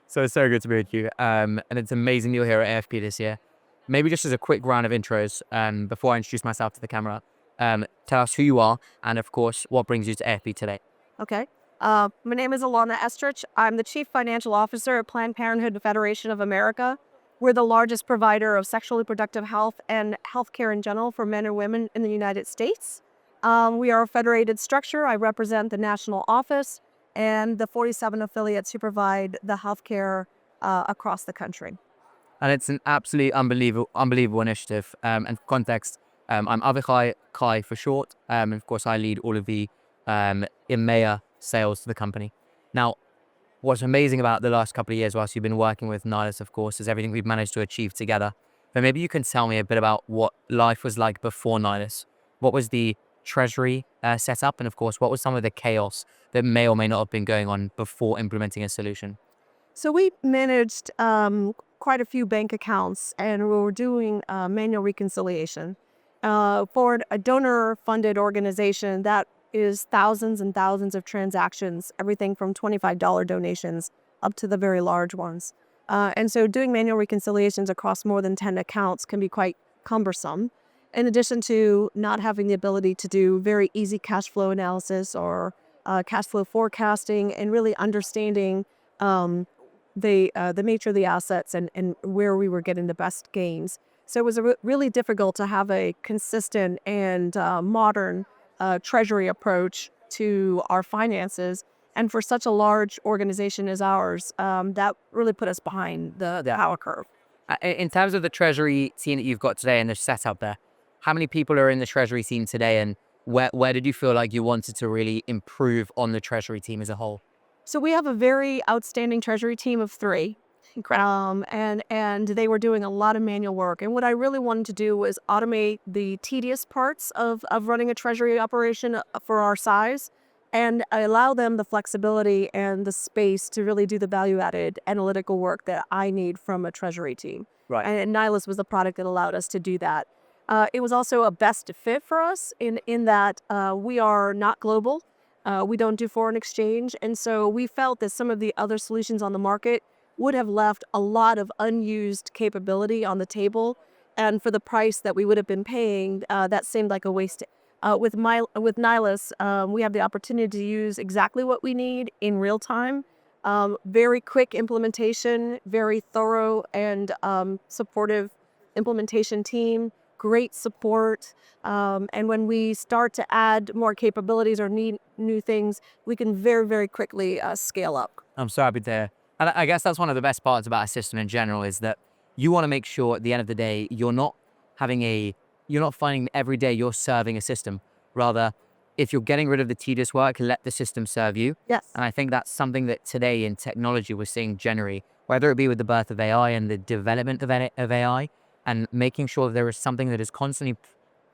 So good to be with you. And it's amazing you're here at AFP this year. Maybe just as a quick round of intros, before I introduce myself to the camera, tell us who you are and, of course, what brings you to AFP today. Okay. My name is Ilana Esterrich. I'm the Chief Financial Officer at Planned Parenthood Federation of America. We're the largest provider of sexually reproductive health and healthcare in general for men and women in the United States. We are a federated structure. I represent the national office and the 47 affiliates who provide the healthcare across the country. And it's an absolutely unbelievable initiative. And for context, I'm Avichai, Kai for short. And of course, I lead all of the EMEA sales to the company. Now, what's amazing about the last couple of years whilst you've been working with Nilus, of course, is everything we've managed to achieve together. But maybe you can tell me a bit about what life was like before Nilus. What was the Treasury setup? And of course, what was some of the chaos that may or may not have been going on before implementing a solution? So we managed quite a few bank accounts, and we were doing manual reconciliation for a donor-funded organization. That is thousands and thousands of transactions, everything from $25 donations up to the very large ones. And so doing manual reconciliations across more than 10 accounts can be quite cumbersome, in addition to not having the ability to do very easy cash flow analysis or cash flow forecasting and really understanding the nature of the assets and where we were getting the best gains. So it was really difficult to have a consistent and modern treasury approach to our finances. And for such a large organization as ours, that really put us behind the power curve. In terms of the Treasury team that you've got today and the setup there, how many people are in the Treasury team today, and where did you feel like you wanted to really improve on the Treasury team as a whole? So we have a very outstanding treasury team of 3. Incredible. And they were doing a lot of manual work. And what I really wanted to do was automate the tedious parts of running a treasury operation for our size, and allow them the flexibility and the space to really do the value-added analytical work that I need from a treasury team. Right. And Nilus was the product that allowed us to do that. It was also a best fit for us in that we are not global. We don't do foreign exchange. And so we felt that some of the other solutions on the market would have left a lot of unused capability on the table. And for the price that we would have been paying, that seemed like a waste. With Nilus, we have the opportunity to use exactly what we need in real time. Very quick implementation, very thorough and supportive implementation team, great support. And when we start to add more capabilities or need new things, we can very, very quickly scale up. I'm so happy to hear. And I guess that's one of the best parts about a system in general is that you want to make sure at the end of the day, you're not finding every day you're serving a system. Rather, if you're getting rid of the tedious work, let the system serve you. Yes. And I think that's something that today in technology we're seeing generally, whether it be with the birth of AI and the development of AI, and making sure that there is something that is constantly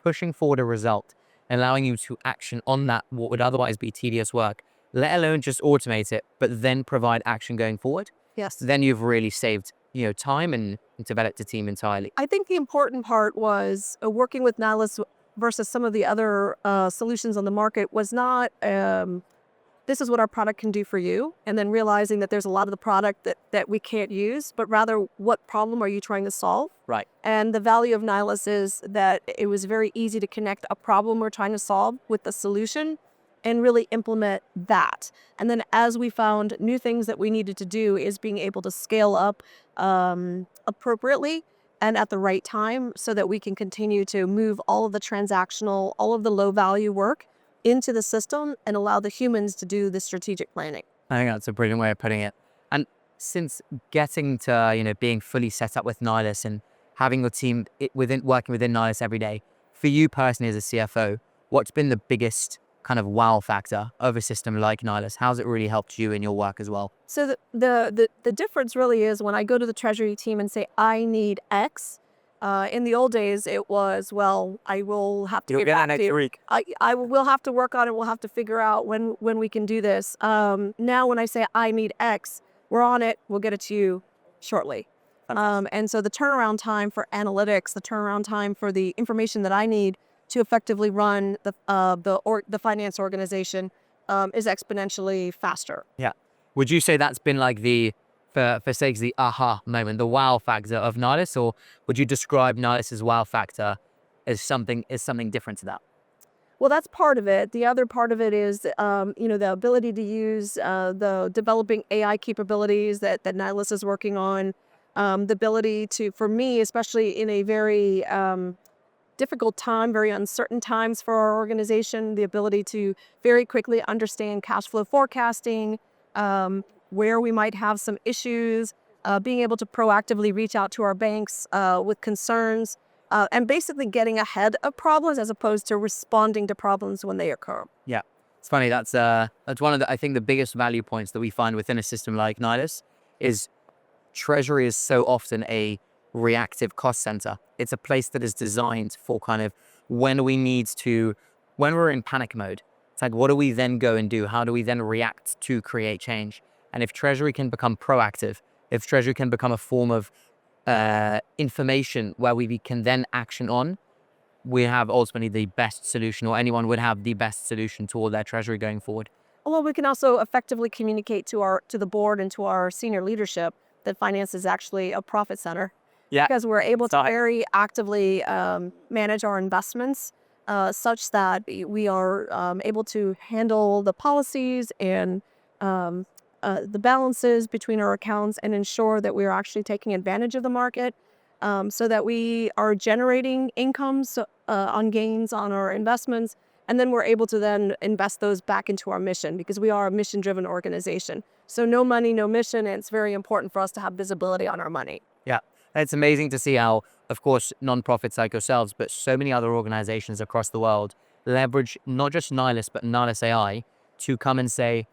pushing forward a result, allowing you to action on that what would otherwise be tedious work, let alone just automate it, but then provide action going forward. Yes. Then you've really saved, time and developed a team entirely. I think the important part was working with Nilus versus some of the other solutions on the market was not this is what our product can do for you, and then realizing that there's a lot of the product that we can't use, but rather what problem are you trying to solve? Right. And the value of Nilus is that it was very easy to connect a problem we're trying to solve with the solution and really implement that. And then as we found new things that we needed to do is being able to scale up appropriately and at the right time so that we can continue to move all of the transactional, all of the low value work into the system and allow the humans to do the strategic planning. I think that's a brilliant way of putting it. And since getting to, being fully set up with Nilus and having your team working within Nilus every day, for you personally as a CFO, what's been the biggest kind of wow factor of a system like Nilus? How's it really helped you in your work as well? So the difference really is when I go to the treasury team and say, I need X. In the old days, it was, well, I will have to You'll get get that back to next you. week. I will have to work on it. We'll have to figure out when we can do this. Now, when I say I need X, we're on it. We'll get it to you shortly. And so the turnaround time for analytics, the turnaround time for the information that I need to effectively run the finance organization is exponentially faster. Yeah. Would you say that's been like the for sakes of the aha moment, the wow factor of Nilus, or would you describe Nilus's wow factor as something different to that? Well, that's part of it. The other part of it is, the ability to use the developing AI capabilities that Nihilus is working on. The ability to, for me, especially in a very difficult time, very uncertain times for our organization, the ability to very quickly understand cash flow forecasting, where we might have some issues, being able to proactively reach out to our banks with concerns, and basically getting ahead of problems as opposed to responding to problems when they occur. Yeah, it's funny. That's one of the, I think, the biggest value points that we find within a system like Nilus is Treasury is so often a reactive cost center. It's a place that is designed for kind of when we need to, when we're in panic mode. It's like, what do we then go and do? How do we then react to create change? And if Treasury can become proactive, if Treasury can become a form of information where we can then action on, we have ultimately the best solution, or anyone would have the best solution to all their Treasury going forward. Well, we can also effectively communicate to the board and to our senior leadership that finance is actually a profit center, Yeah, because we're able to sorry. very actively manage our investments such that we are able to handle the policies and the balances between our accounts and ensure that we are actually taking advantage of the market, so that we are generating incomes on gains on our investments. And then we're able to then invest those back into our mission, because we are a mission-driven organization. So no money, no mission, and it's very important for us to have visibility on our money. Yeah, it's amazing to see how, of course, nonprofits like yourselves, but so many other organizations across the world leverage not just Nilus, but Nilus AI to come and say,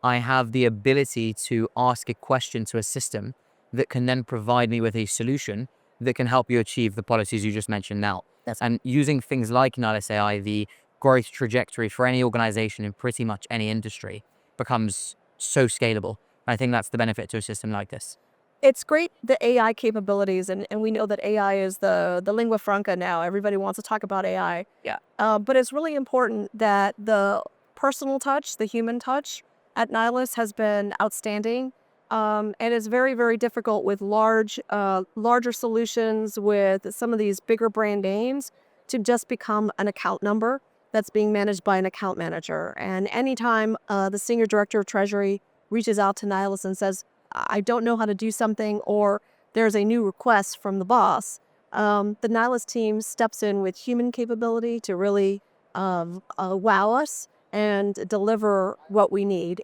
I have the ability to ask a question to a system that can then provide me with a solution that can help you achieve the policies you just mentioned now. And using things like Nilus AI, the growth trajectory for any organization in pretty much any industry becomes so scalable. I think that's the benefit to a system like this. It's great, the AI capabilities, and we know that AI is the lingua franca now. Everybody wants to talk about AI. Yeah. But it's really important that the personal touch, the human touch at Nihilus has been outstanding. And it's very, very difficult with larger solutions with some of these bigger brand names to just become an account number that's being managed by an account manager. And anytime the senior director of Treasury reaches out to Nihilus and says, I don't know how to do something, or there's a new request from the boss, the Nihilus team steps in with human capability to really wow us and deliver what we need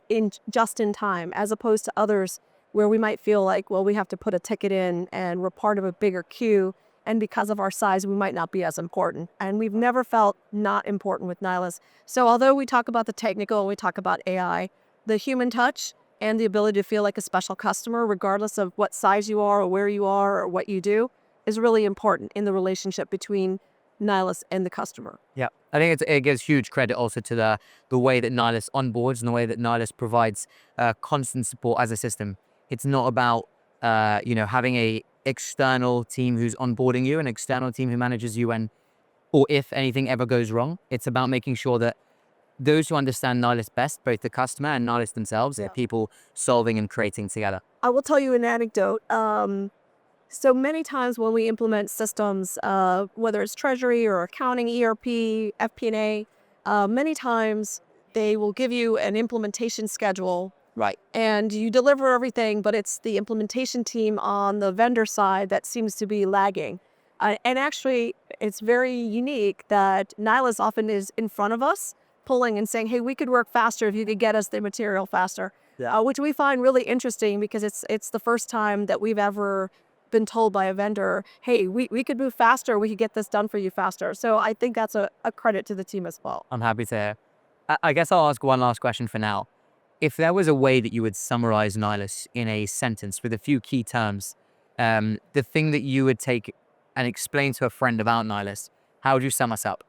just in time, as opposed to others where we might feel like, well, we have to put a ticket in and we're part of a bigger queue, and because of our size, we might not be as important. And we've never felt not important with Nihilus. So although we talk about the technical and we talk about AI, the human touch and the ability to feel like a special customer, regardless of what size you are or where you are or what you do, is really important in the relationship between Nihilus and the customer. Yeah, I think it gives huge credit also to the way that Nihilus onboards and the way that Nihilus provides constant support as a system. It's not about having a external team who's onboarding you, an external team who manages you, or if anything ever goes wrong. It's about making sure that those who understand Nihilus best, both the customer and Nihilus themselves, are people solving and creating together. I will tell you an anecdote. So many times when we implement systems, whether it's Treasury or accounting, ERP, FP&A, many times they will give you an implementation schedule. Right. And you deliver everything, but it's the implementation team on the vendor side that seems to be lagging. And actually, it's very unique that Nihilus often is in front of us, pulling and saying, hey, we could work faster if you could get us the material faster. Yeah. Which we find really interesting, because it's the first time that we've ever been told by a vendor, hey, we could move faster, we could get this done for you faster. So I think that's a credit to the team as well. I'm happy to hear. I guess I'll ask one last question for now. If there was a way that you would summarize Nihilus in a sentence with a few key terms, the thing that you would take and explain to a friend about Nihilus, how would you sum us up?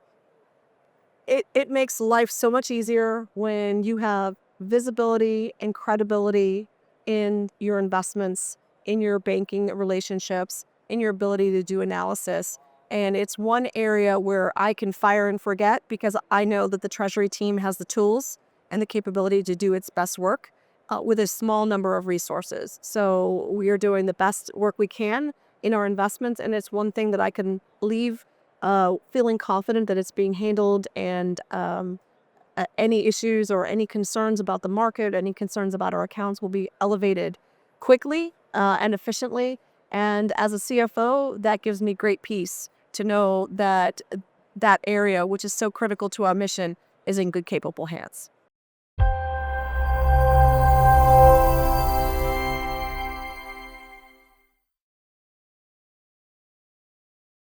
It makes life so much easier when you have visibility and credibility in your investments, in your banking relationships, in your ability to do analysis. And it's one area where I can fire and forget, because I know that the Treasury team has the tools and the capability to do its best work. with a small number of resources. So we are doing the best work we can in our investments, and it's one thing that I can leave feeling confident that it's being handled, and any issues or any concerns about the market, any concerns about our accounts will be elevated quickly and efficiently. And as a CFO, that gives me great peace to know that that area, which is so critical to our mission, is in good, capable hands.